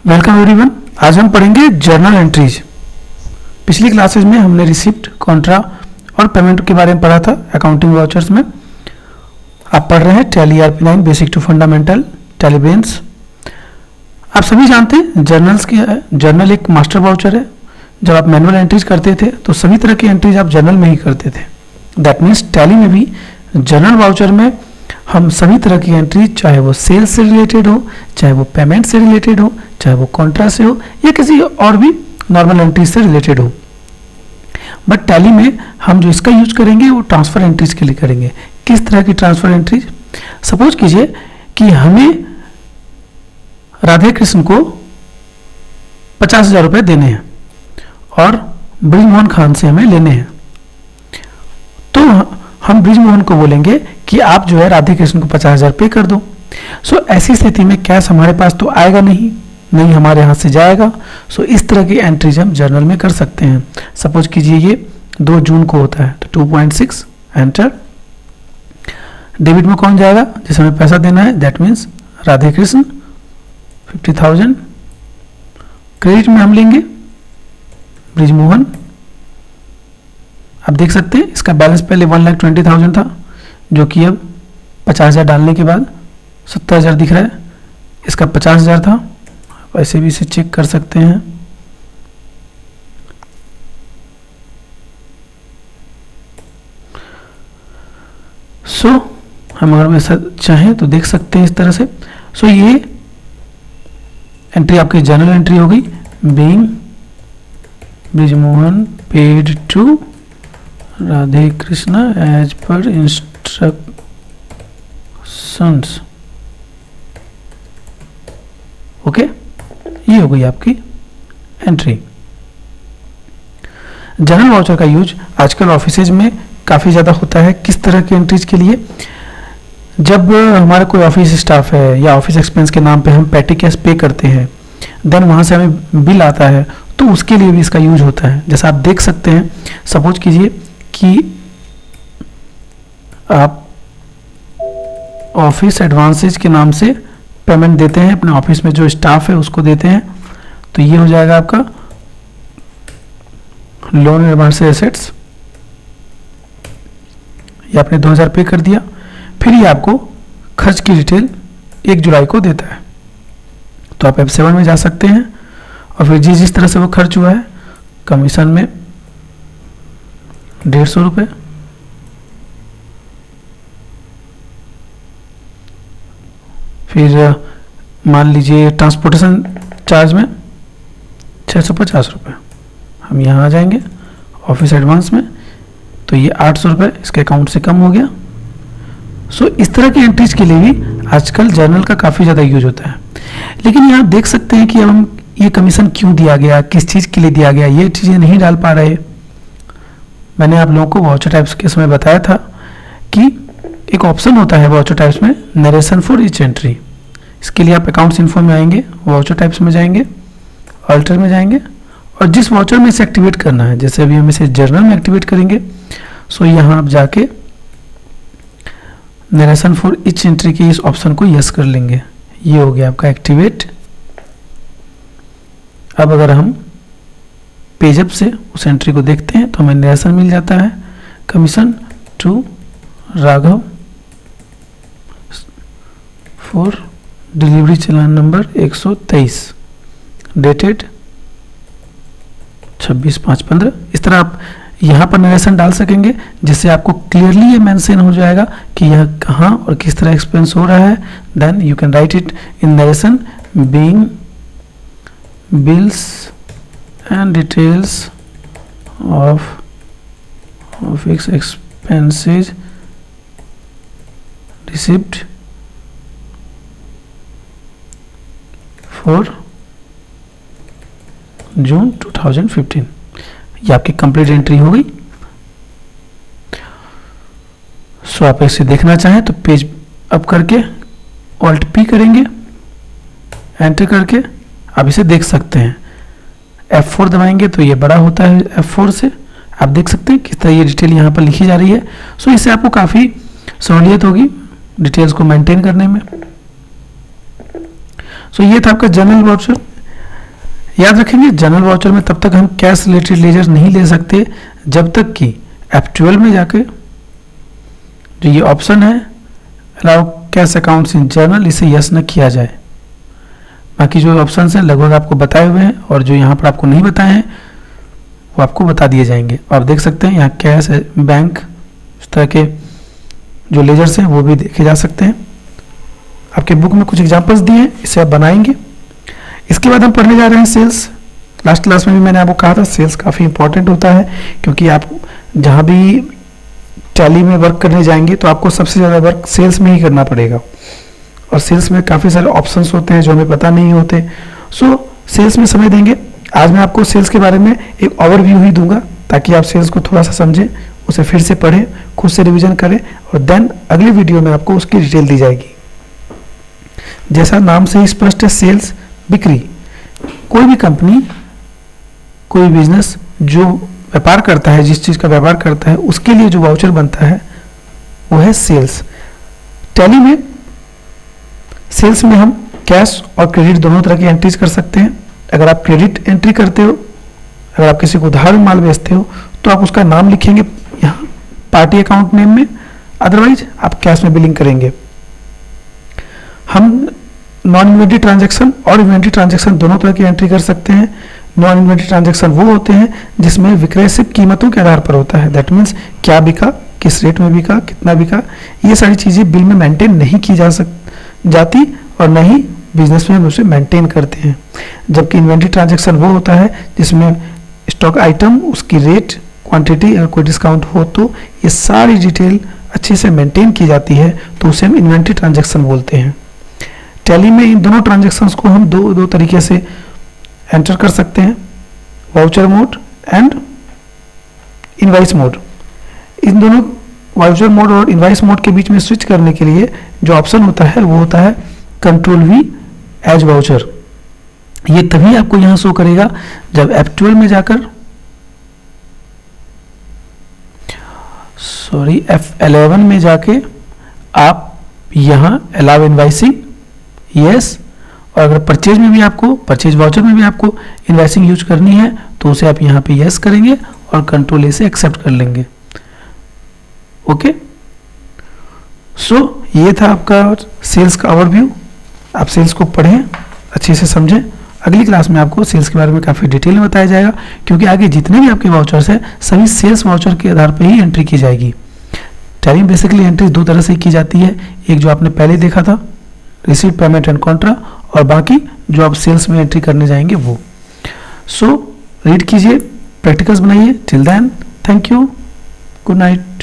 Welcome everyone. आज हम पढ़ेंगे जर्नल एंट्रीज। पिछली क्लासेस में हमने रिसिप्ट, कॉन्ट्रा और पेमेंट के बारे में पढ़ा था अकाउंटिंग वाउचर्स में। आप पढ़ रहे हैं Tally ERP9 basic to fundamental Tally बेन्स। आप सभी जानते हैं जर्नल्स की जर्नल एक मास्टर वाउचर है। जब आप मैनुअल एंट्रीज करते थे तो सभी तरह की एंट्रीज आप जर्नल में ही करते थे। दैट मीन्स टैली में भी जर्नल वाउचर में हम सभी तरह की एंट्री, चाहे वो सेल्स से रिलेटेड हो, चाहे वो पेमेंट से रिलेटेड हो, चाहे वो कॉन्ट्रा से हो या किसी और भी नॉर्मल एंट्रीज से रिलेटेड हो। बट टैली में हम जो इसका यूज करेंगे वो ट्रांसफर एंट्रीज के लिए करेंगे। किस तरह की ट्रांसफर एंट्रीज? सपोज कीजिए कि हमें राधे कृष्ण को 50,000 रुपये देने हैं और ब्रिजमोहन खान से हमें लेने हैं। तो हम ब्रिजमोहन को बोलेंगे कि आप जो है राधे कृष्ण को 50,000 पे कर दो। सो ऐसी स्थिति में कैश हमारे पास तो आएगा नहीं हमारे हाथ से जाएगा। सो इस तरह की एंट्रीज हम जर्नल में कर सकते हैं। सपोज कीजिए ये 2 जून को होता है तो 2.6 एंटर। डेबिट में कौन जाएगा? जिसे हमें पैसा देना है, that means Radhe Krishna 50,000। Credit में हम लेंगे ब्रिजमोहन। आप देख सकते हैं इसका बैलेंस पहले 1,20,000 था जो कि अब 50,000 डालने के बाद 70,000 दिख रहा है। इसका 50,000 था। ऐसे भी इसे चेक कर सकते हैं। सो हम अगर ऐसा चाहें तो देख सकते हैं इस तरह से। सो ये एंट्री आपकी जर्नल एंट्री हो गई। Being Brijmohan paid to Radhe Krishna as per instructions. Okay, ये हो गई आपकी एंट्री। जर्नल वाउचर का यूज आजकल ऑफिसेज में काफ़ी ज़्यादा होता है। किस तरह की एंट्रीज के लिए? जब हमारा कोई ऑफिस स्टाफ है या ऑफिस एक्सपेंस के नाम पे हम पेटी कैश पे करते हैं, देन वहाँ से हमें बिल आता है तो उसके लिए भी इसका यूज होता है। जैसा आप देख सकते हैं, सपोज कीजिए कि आप ऑफिस एडवांसेज के नाम से पेमेंट देते हैं, अपने ऑफिस में जो स्टाफ है उसको देते हैं, तो ये हो जाएगा आपका लोन एडवांस एसेट्स। ये आपने 2,000 पे कर दिया। फिर ये आपको खर्च की डिटेल 1 जुलाई को देता है, तो आप F7 में जा सकते हैं और फिर जिस तरह से वो खर्च हुआ है, कमीशन में 150 रुपये, फिर मान लीजिए ट्रांसपोर्टेशन चार्ज में 650 रुपये। हम यहाँ आ जाएंगे ऑफिस एडवांस में, तो ये 800 रुपये इसके अकाउंट से कम हो गया। सो इस तरह की एंट्रीज के लिए भी आजकल जर्नल का काफ़ी ज़्यादा यूज होता है। लेकिन यहाँ देख सकते हैं कि अब हम ये कमीशन क्यों दिया गया, किस चीज़ के लिए दिया गया, ये चीज़ें नहीं डाल पा रहे। मैंने आप लोगों को वाउचर टाइप्स के समय बताया था कि एक ऑप्शन होता है वाउचर टाइप्स में, नरेशन फॉर ईच एंट्री। इसके लिए आप अकाउंट्स इन्फो में आएंगे, वाउचर टाइप्स में जाएंगे, अल्टर में जाएंगे और जिस वाउचर में इसे एक्टिवेट करना है, जैसे अभी हम इसे जर्नल में एक्टिवेट करेंगे, सो यहाँ आप जाके नरेशन फॉर ईच एंट्री के इस ऑप्शन को यस कर लेंगे। ये हो गया आपका एक्टिवेट। अब अगर हम पेजअप से उस एंट्री को देखते हैं तो हमें नरेशन मिल जाता है। Commission to Raghav for delivery challan number 123 dated 26/5/15। इस तरह आप यहाँ पर नरेशन डाल सकेंगे, जिससे आपको क्लियरली ये मेंशन हो जाएगा कि यह कहाँ और किस तरह एक्सपेंस हो रहा है। Then you can write it in narration being bills and details of office expenses receipt for June 2015। ये आपकी कंप्लीट एंट्री हो गई। सो आप इसे देखना चाहें तो पेज अप करके ऑल्ट P करेंगे, एंटर करके आप इसे देख सकते हैं। F4 दबाएंगे तो ये बड़ा होता है। F4 से आप देख सकते हैं किस तरह ये डिटेल यहाँ पर लिखी जा रही है। सो इससे आपको काफ़ी सहूलियत होगी डिटेल्स को मेंटेन करने में। सो ये था आपका जर्नल वाउचर। याद रखेंगे जनरल वाउचर में तब तक हम कैश रिलेटेड लेजर नहीं ले सकते जब तक कि F12 में जाके जो ये ऑप्शन है allow cash accounts in journal, इसे यस न किया जाए। बाकी जो ऑप्शन हैं लगभग आपको बताए हुए हैं और जो यहाँ पर आपको नहीं बताए हैं वो आपको बता दिए जाएंगे। आप देख सकते हैं यहाँ कैश, बैंक, इस तरह के जो लेजर्स हैं वो भी देखे जा सकते हैं। आपके बुक में कुछ एग्जांपल्स दिए हैं, इसे आप बनाएंगे। इसके बाद हम पढ़ने जा रहे हैं सेल्स। लास्ट क्लास में भी मैंने आपको कहा था सेल्स काफ़ी इंपॉर्टेंट होता है, क्योंकि आप जहाँ भी टैली में वर्क करने जाएंगे तो आपको सबसे ज़्यादा वर्क सेल्स में ही करना पड़ेगा, और सेल्स में काफ़ी सारे ऑप्शंस होते हैं जो हमें पता नहीं होते। सो सेल्स में समय देंगे। आज मैं आपको सेल्स के बारे में एक ओवरव्यू ही दूंगा ताकि आप सेल्स को थोड़ा सा समझें, उसे फिर से पढ़ें, खुद से रिवीजन करें, और देन अगले वीडियो में आपको उसकी डिटेल दी जाएगी। जैसा नाम से ही स्पष्ट है, सेल्स बिक्री। कोई भी कंपनी, कोई बिजनेस जो व्यापार करता है, जिस चीज़ का व्यापार करता है, उसके लिए जो वाउचर बनता है वो है सेल्स। टैली में सेल्स में हम कैश और क्रेडिट दोनों तरह की एंट्रीज कर सकते हैं। अगर आप क्रेडिट एंट्री करते हो, अगर आप किसी को उधार माल बेचते हो तो आप उसका नाम लिखेंगे यहाँ पार्टी अकाउंट नेम में, अदरवाइज आप कैश में बिलिंग करेंगे। हम नॉन इन्वेंटरी ट्रांजैक्शन और इन्वेंटरी ट्रांजैक्शन दोनों तरह की एंट्री कर सकते हैं। नॉन इन्वेंटरी ट्रांजैक्शन वो होते हैं जिसमें विक्रय सिर्फ कीमतों के आधार पर होता है। दैट मीन्स क्या बिका, किस रेट में बिका, कितना बिका, ये सारी चीज़ें बिल में मेंटेन नहीं की जाती और न ही बिजनेस में हम उसे मेंटेन करते हैं। जबकि इन्वेंटरी ट्रांजैक्शन वो होता है जिसमें स्टॉक आइटम, उसकी रेट, क्वांटिटी, अगर कोई डिस्काउंट हो तो ये सारी डिटेल अच्छे से मेंटेन की जाती है, तो उसे हम इन्वेंटरी ट्रांजैक्शन बोलते हैं। टैली में इन दोनों ट्रांजैक्शंस को हम दो तरीके से एंटर कर सकते हैं, voucher mode and invoice mode. इन दोनों वाउचर मोड और इनवाइस मोड के बीच में स्विच करने के लिए जो ऑप्शन होता है वो होता है कंट्रोल वी एज वाउचर। ये तभी आपको यहां शो करेगा जब F12 में जाकर, सॉरी F11 में जाके आप यहां अलाउ इनवाइसिंग यस, और अगर परचेज में भी आपको, परचेज वाउचर में भी आपको इनवाइसिंग यूज करनी है तो उसे आप यहां पे यस करेंगे और कंट्रोल ए से एक्सेप्ट कर लेंगे। ओके, सो ये था आपका सेल्स का ओवरव्यू। आप सेल्स को पढ़ें, अच्छे से समझें। अगली क्लास में आपको सेल्स के बारे में काफ़ी डिटेल में बताया जाएगा, क्योंकि आगे जितने भी आपके वाउचर्स हैं सभी सेल्स वाउचर के आधार पर ही एंट्री की जाएगी। टैली में बेसिकली एंट्री दो तरह से की जाती है, एक जो आपने पहले देखा था रिसीट, पेमेंट एंड कॉन्ट्रा, और बाकी जो आप सेल्स में एंट्री करने जाएंगे वो। सो रीड कीजिए, प्रैक्टिकल्स बनाइए। Till then, thank you, good night.